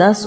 10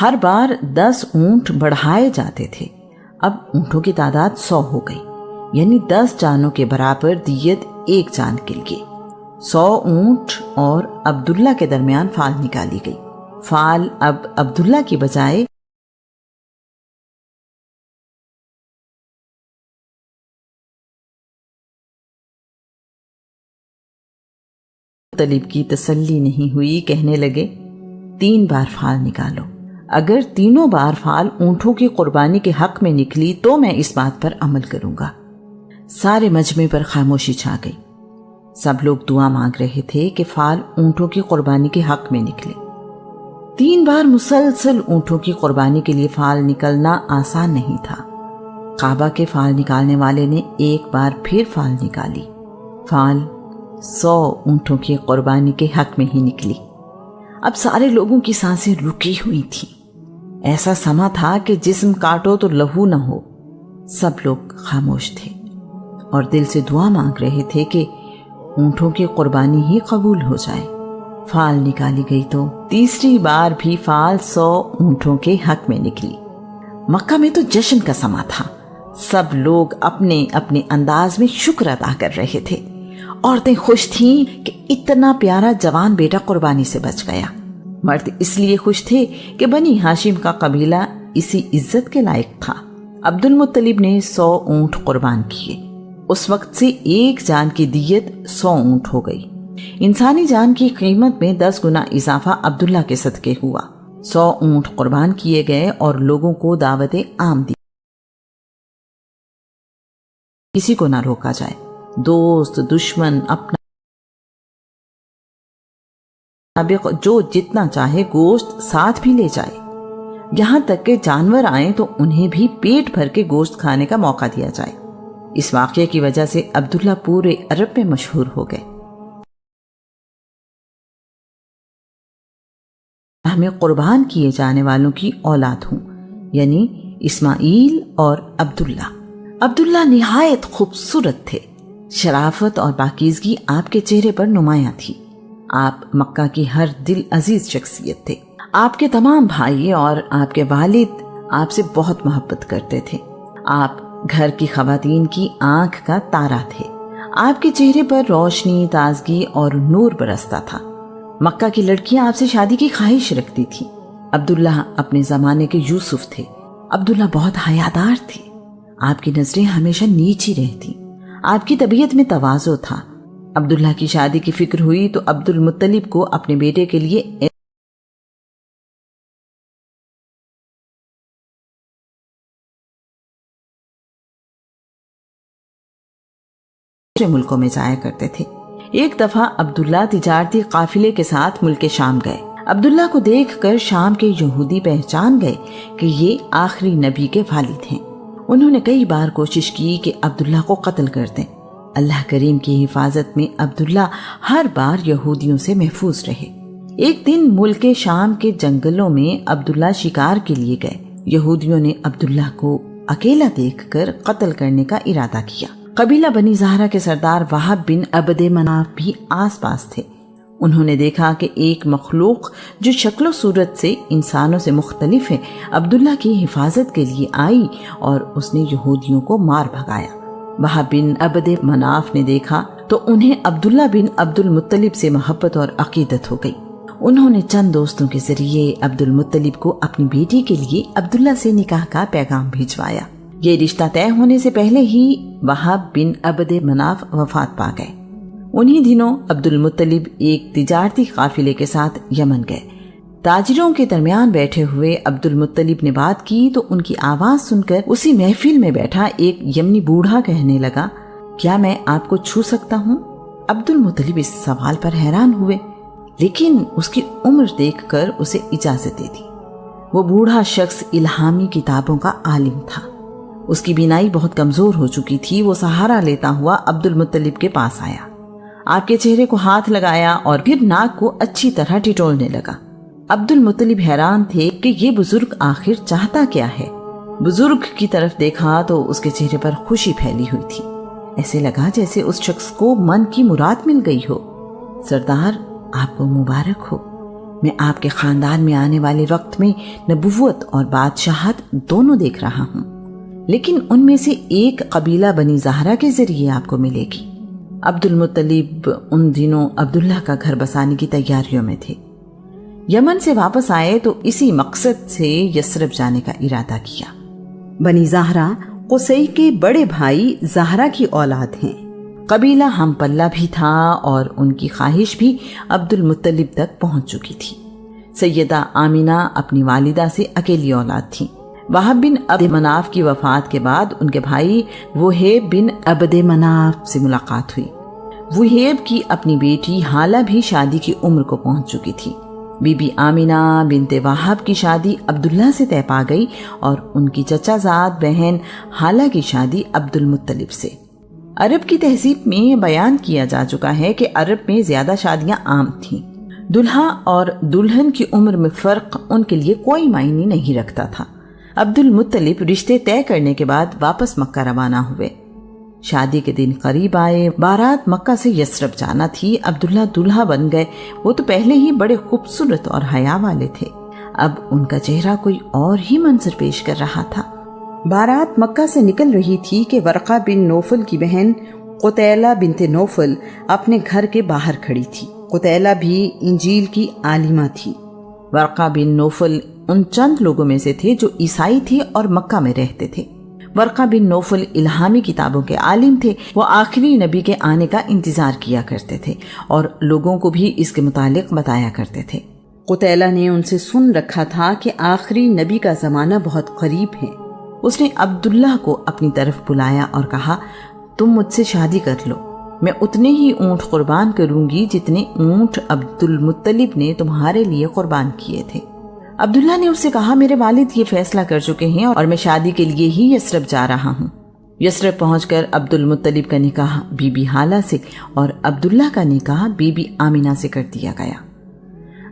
ہر بار 10 اونٹ بڑھائے جاتے تھے۔ اب اونٹوں کی تعداد 100 ہو گئی، یعنی 10 جانوں کے برابر دیت 1 جان کے لیے۔ 100 اونٹ اور عبداللہ کے درمیان فال نکالی گئی۔ فال اب عبداللہ کی بجائے مطلب کی تسلی نہیں ہوئی، کہنے لگے 3 بار فال نکالو، اگر تینوں بار فال اونٹوں کی قربانی کے حق میں نکلی تو میں اس بات پر عمل کروں گا۔ سارے مجمع پر خاموشی چھا گئی۔ سب لوگ دعا مانگ رہے تھے کہ فال اونٹوں کی قربانی کے حق میں نکلے۔ 3 بار مسلسل اونٹوں کی قربانی کے لیے فال نکلنا آسان نہیں تھا۔ کعبہ کے فال نکالنے والے نے ایک بار پھر فال نکالی۔ فال 100 اونٹوں کی قربانی کے حق میں ہی نکلی۔ اب سارے لوگوں کی سانسیں رکی ہوئی تھیں۔ ایسا سما تھا کہ جسم کاٹو تو لہو نہ ہو۔ سب لوگ خاموش تھے اور دل سے دعا مانگ رہے تھے کہ اونٹوں کی قربانی ہی قبول ہو جائے۔ فال نکالی گئی تو تیسری بار بھی فال 100 اونٹوں کے حق میں نکلی۔ مکہ میں تو جشن کا سما تھا۔ سب لوگ اپنے اپنے انداز میں شکر ادا کر رہے تھے۔ عورتیں خوش تھیں کہ اتنا پیارا جوان بیٹا قربانی سے بچ گیا۔ مرد اس لیے خوش تھے کہ بنی ہاشم کا قبیلہ اسی عزت کے لائق تھا۔ عبد المطلب نے 100 اونٹ قربان کیے۔ اس وقت سے 1 جان کی دیت 100 اونٹ ہو گئی۔ انسانی جان کی قیمت میں 10 گنا اضافہ عبداللہ کے صدقے ہوا۔ 100 اونٹ قربان کیے گئے اور لوگوں کو دعوت عام دی۔ کسی کو نہ روکا جائے، دوست دشمن اپنا جو جتنا چاہے گوشت ساتھ بھی لے جائے، یہاں تک کہ جانور آئیں تو انہیں بھی پیٹ بھر کے گوشت کھانے کا موقع دیا جائے۔ اس واقعے کی وجہ سے عبداللہ پورے عرب میں مشہور ہو گئے۔ ہمیں قربان کیے جانے والوں کی اولاد ہوں، یعنی اسماعیل اور عبداللہ۔ عبداللہ نہایت خوبصورت تھے۔ شرافت اور پاکیزگی آپ کے چہرے پر نمایاں تھی۔ آپ مکہ کی ہر دل عزیز شخصیت تھے۔ آپ کے تمام بھائی اور آپ کے والد آپ سے بہت محبت کرتے تھے۔ آپ گھر کی خواتین کی آنکھ کا تارا تھے۔ آپ کے چہرے پر روشنی، تازگی اور نور برستا تھا۔ مکہ کی لڑکیاں آپ سے شادی کی خواہش رکھتی تھیں۔ عبداللہ اپنے زمانے کے یوسف تھے۔ عبداللہ بہت حیادار تھے۔ آپ کی نظریں ہمیشہ نیچی رہتی۔ آپ کی طبیعت میں تواضع تھا۔ عبداللہ کی شادی کی فکر ہوئی تو عبد المطلب کو اپنے بیٹے کے لیے ملکوں میں جایا کرتے تھے۔ ایک دفعہ عبداللہ تجارتی قافلے کے ساتھ ملک شام گئے۔ عبداللہ کو دیکھ کر شام کے یہودی پہچان گئے کہ یہ آخری نبی کے والد ہیں۔ انہوں نے کئی بار کوشش کی کہ عبداللہ کو قتل کر دیں۔ اللہ کریم کی حفاظت میں عبداللہ ہر بار یہودیوں سے محفوظ رہے۔ ایک دن ملک شام کے جنگلوں میں عبداللہ شکار کے لیے گئے۔ یہودیوں نے عبداللہ کو اکیلا دیکھ کر قتل کرنے کا ارادہ کیا۔ قبیلہ بنی زہرہ کے سردار وہب بن عبد مناف بھی آس پاس تھے۔ انہوں نے دیکھا کہ ایک مخلوق جو شکل و صورت سے انسانوں سے مختلف ہے عبداللہ کی حفاظت کے لیے آئی اور اس نے یہودیوں کو مار بھگایا۔ وہب بن عبد مناف نے دیکھا تو انہیں عبداللہ بن عبد المطلب سے محبت اور عقیدت ہو گئی۔ انہوں نے چند دوستوں کے ذریعے عبد المطلب کو اپنی بیٹی کے لیے عبداللہ سے نکاح کا پیغام بھجوایا۔ یہ رشتہ طے ہونے سے پہلے ہی وہب بن عبد مناف وفات پا گئے۔ انہی دنوں عبد المطلب ایک تجارتی قافلے کے ساتھ یمن گئے۔ تاجروں کے درمیان بیٹھے ہوئے عبد المطلب نے بات کی تو ان کی آواز سن کر اسی محفل میں بیٹھا ایک یمنی بوڑھا کہنے لگا، کیا میں آپ کو چھو سکتا ہوں؟ عبد المطلب اس سوال پر حیران ہوئے، لیکن اس کی عمر دیکھ کر اسے اجازت دے دی۔ وہ بوڑھا شخص الہامی کتابوں کا عالم تھا۔ اس کی بینائی بہت کمزور ہو چکی تھی۔ وہ سہارا لیتا ہوا عبد المطلب کے پاس آیا، آپ کے چہرے کو ہاتھ لگایا اور پھر ناک کو اچھی طرح ٹٹولنے لگا۔ عبد المطلب حیران تھے کہ یہ بزرگ آخر چاہتا کیا ہے۔ بزرگ کی طرف دیکھا تو اس کے چہرے پر خوشی پھیلی ہوئی تھی۔ ایسے لگا جیسے اس شخص کو من کی مراد مل گئی ہو۔ سردار، آپ کو مبارک ہو، میں آپ کے خاندان میں آنے والے وقت میں نبوت اور بادشاہت دونوں دیکھ رہا ہوں، لیکن ان میں سے ایک قبیلہ بنی زہرہ کے ذریعے آپ کو ملے گی۔ عبد المطلب ان دنوں عبداللہ کا گھر بسانے کی تیاریوں میں تھے۔ یمن سے واپس آئے تو اسی مقصد سے یثرب جانے کا ارادہ کیا۔ بنی زہرہ قصی کے بڑے بھائی زہرہ کی اولاد ہیں۔ قبیلہ ہم پلہ بھی تھا اور ان کی خواہش بھی عبد المطلب تک پہنچ چکی تھی۔ سیدہ آمینہ اپنی والدہ سے اکیلی اولاد تھیں۔ وہب بن عبد مناف کی وفات کے بعد ان کے بھائی وہیب بن عبد مناف سے ملاقات ہوئی۔ وہیب کی اپنی بیٹی حالہ بھی شادی کی عمر کو پہنچ چکی تھی۔ بی بی آمینہ بنت وہب کی شادی عبداللہ سے طے پا گئی اور ان کی چچا زاد بہن حالہ کی شادی عبد المطلب سے۔ عرب کی تہذیب میں یہ بیان کیا جا چکا ہے کہ عرب میں زیادہ شادیاں عام تھیں۔ دلہا اور دلہن کی عمر میں فرق ان کے لیے کوئی معنی نہیں رکھتا تھا۔ عبد المطلب رشتے طے کرنے کے بعد واپس مکہ روانہ ہوئے۔ شادی کے دن قریب آئے۔ بارات مکہ سے یثرب جانا تھی۔ عبداللہ دلہا بن گئے۔ وہ تو پہلے ہی بڑے خوبصورت اور حیا والے تھے، اب ان کا چہرہ کوئی اور ہی منظر پیش کر رہا تھا۔ بارات مکہ سے نکل رہی تھی کہ ورقہ بن نوفل کی بہن قتیلہ بنت نوفل اپنے گھر کے باہر کھڑی تھی۔ قتیلہ بھی انجیل کی عالمہ تھی۔ ورقہ بن نوفل ان چند لوگوں میں سے تھے جو عیسائی تھے اور مکہ میں رہتے تھے۔ ورقہ بن نوفل الہامی کتابوں کے عالم تھے۔ وہ آخری نبی کے آنے کا انتظار کیا کرتے تھے اور لوگوں کو بھی اس کے متعلق بتایا کرتے تھے۔ قتیلہ نے ان سے سن رکھا تھا کہ آخری نبی کا زمانہ بہت قریب ہے۔ اس نے عبداللہ کو اپنی طرف بلایا اور کہا، تم مجھ سے شادی کر لو، میں اتنے ہی اونٹ قربان کروں گی جتنے اونٹ عبد المطلب نے تمہارے لیے قربان کیے تھے۔ عبداللہ نے اس سے کہا، میرے والد یہ فیصلہ کر چکے ہیں اور میں شادی کے لیے ہی یثرب جا رہا ہوں۔ یثرب پہنچ کر عبد المطلب کا نکاح بی بی حالہ سے اور عبداللہ کا نکاح بی بی آمینہ سے کر دیا گیا۔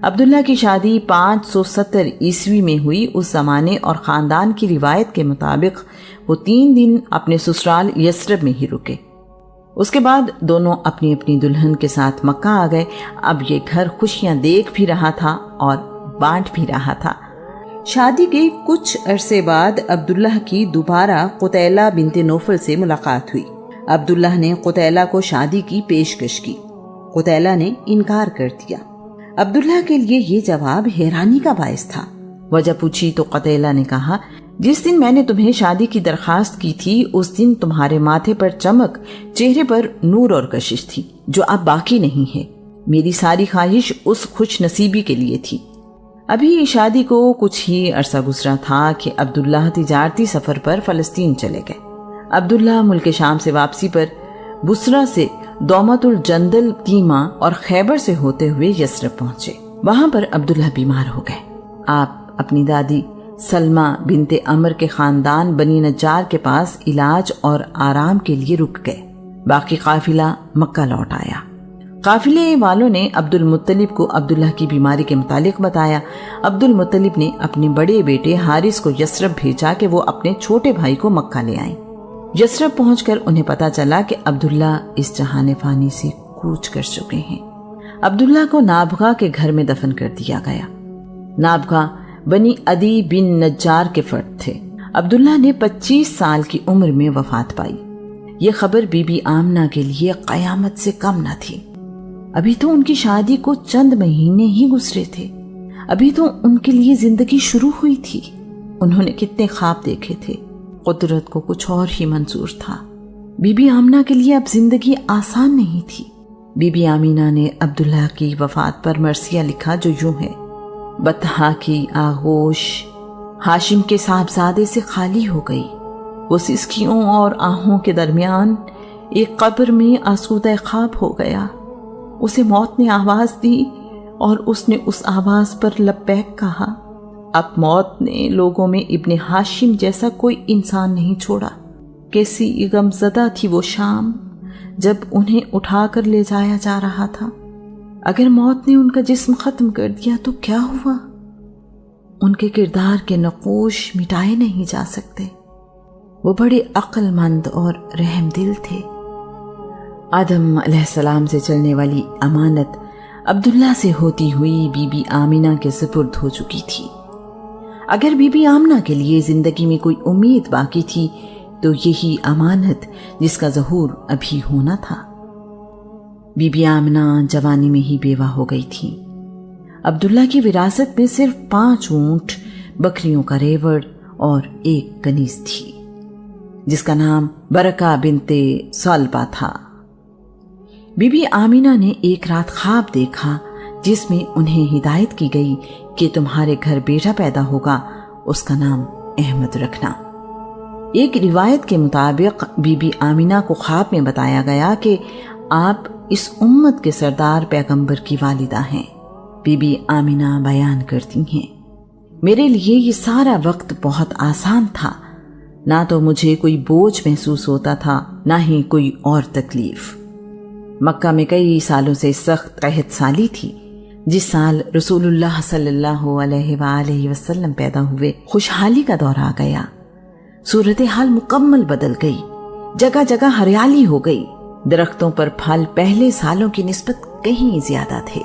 عبداللہ کی شادی 570 عیسوی میں ہوئی۔ اس زمانے اور خاندان کی روایت کے مطابق وہ 3 دن اپنے سسرال یثرب میں ہی رکے۔ اس کے بعد دونوں اپنی اپنی دلہن کے ساتھ مکہ آ گئے۔ اب یہ گھر خوشیاں دیکھ بھی رہا تھا اور بانٹ بھی رہا تھا۔ شادی کے کچھ عرصے بعد عبداللہ کی دوبارہ قتیلہ بنت نوفل سے ملاقات ہوئی۔ عبداللہ نے قتیلہ کو شادی کی پیشکش کی۔ قتیلہ نے انکار کر دیا۔ عبداللہ کے لیے یہ جواب حیرانی کا باعث تھا۔ وجہ پوچھی تو قتیلہ نے کہا، جس دن میں نے تمہیں شادی کی درخواست کی تھی اس دن تمہارے ماتھے پر چمک، چہرے پر نور اور کشش تھی جو اب باقی نہیں ہے۔ میری ساری خواہش اس خوش نصیبی کے لیے تھی۔ ابھی شادی کو کچھ ہی عرصہ گزرا تھا کہ عبداللہ تجارتی سفر پر فلسطین چلے گئے۔ عبداللہ ملک شام سے واپسی پر بصرہ سے دومت الجندل، تیمہ اور خیبر سے ہوتے ہوئے یثرب پہنچے۔ وہاں پر عبداللہ بیمار ہو گئے۔ آپ اپنی دادی سلمہ بنت عمر کے خاندان بنی نجار کے پاس علاج اور آرام کے لیے رک گئے۔ باقی قافلہ مکہ لوٹ آیا۔ قافلے والوں نے عبد المطلب کو عبداللہ کی بیماری کے متعلق بتایا۔ عبد المطلب نے اپنے بڑے بیٹے حارث کو یثرب بھیجا کہ وہ اپنے چھوٹے بھائی کو مکہ لے آئیں۔ یثرب پہنچ کر انہیں پتا چلا کہ عبداللہ اس جہان فانی سے کوچ کر چکے ہیں۔ عبداللہ کو نابغہ کے گھر میں دفن کر دیا گیا۔ نابغہ بنی عدی بن نجار کے فرد تھے۔ عبداللہ نے 25 سال کی عمر میں وفات پائی۔ یہ خبر بی بی آمنہ کے لیے قیامت سے کم نہ تھی۔ ابھی تو ان کی شادی کو چند مہینے ہی گزرے تھے۔ ابھی تو ان کے لیے زندگی شروع ہوئی تھی۔ انہوں نے کتنے خواب دیکھے تھے۔ قدرت کو کچھ اور ہی منظور تھا۔ بی بی آمنہ کے لیے اب زندگی آسان نہیں تھی۔ بی بی آمینہ نے عبداللہ کی وفات پر مرثیہ لکھا جو یوں ہے، بطحا کی آغوش ہاشم کے صاحبزادے سے خالی ہو گئی۔ وہ سسکیوں اور آہوں کے درمیان ایک قبر میں آسودہ خواب ہو گیا۔ اسے موت نے آواز دی اور اس نے اس آواز پر لبیک کہا۔ اب موت نے لوگوں میں ابن ہاشم جیسا کوئی انسان نہیں چھوڑا۔ کیسی غمزدہ تھی وہ شام جب انہیں اٹھا کر لے جایا جا رہا تھا۔ اگر موت نے ان کا جسم ختم کر دیا تو کیا ہوا؟ ان کے کردار کے نقوش مٹائے نہیں جا سکتے۔ وہ بڑے عقل مند اور رحم دل تھے۔ آدم علیہ السلام سے چلنے والی امانت عبداللہ سے ہوتی ہوئی بی بی آمنہ کے سپرد ہو چکی تھی۔ اگر بی بی آمنہ کے لیے زندگی میں کوئی امید باقی تھی تو یہی امانت جس کا ظہور ابھی ہونا تھا۔ بی بی آمنہ جوانی میں ہی بیوہ ہو گئی تھی۔ عبداللہ کی وراثت میں صرف 5 اونٹ، بکریوں کا ریوڑ اور ایک کنیز تھی جس کا نام برکہ بنت صالبہ تھا۔ بی بی آمنہ نے ایک رات خواب دیکھا جس میں انہیں ہدایت کی گئی کہ تمہارے گھر بیٹا پیدا ہوگا، اس کا نام احمد رکھنا۔ ایک روایت کے مطابق بی بی آمنہ کو خواب میں بتایا گیا کہ آپ اس امت کے سردار پیغمبر کی والدہ ہیں۔ بی بی آمنہ بیان کرتی ہیں، میرے لیے یہ سارا وقت بہت آسان تھا، نہ تو مجھے کوئی بوجھ محسوس ہوتا تھا نہ ہی کوئی اور تکلیف۔ مکہ میں کئی سالوں سے سخت قحط سالی تھی۔ جس سال رسول اللہ صلی اللہ علیہ وآلہ وسلم پیدا ہوئے، خوشحالی کا دور آ گیا۔ صورتحال مکمل بدل گئی، جگہ جگہ ہریالی ہو گئی، درختوں پر پھل پہلے سالوں کی نسبت کہیں زیادہ تھے۔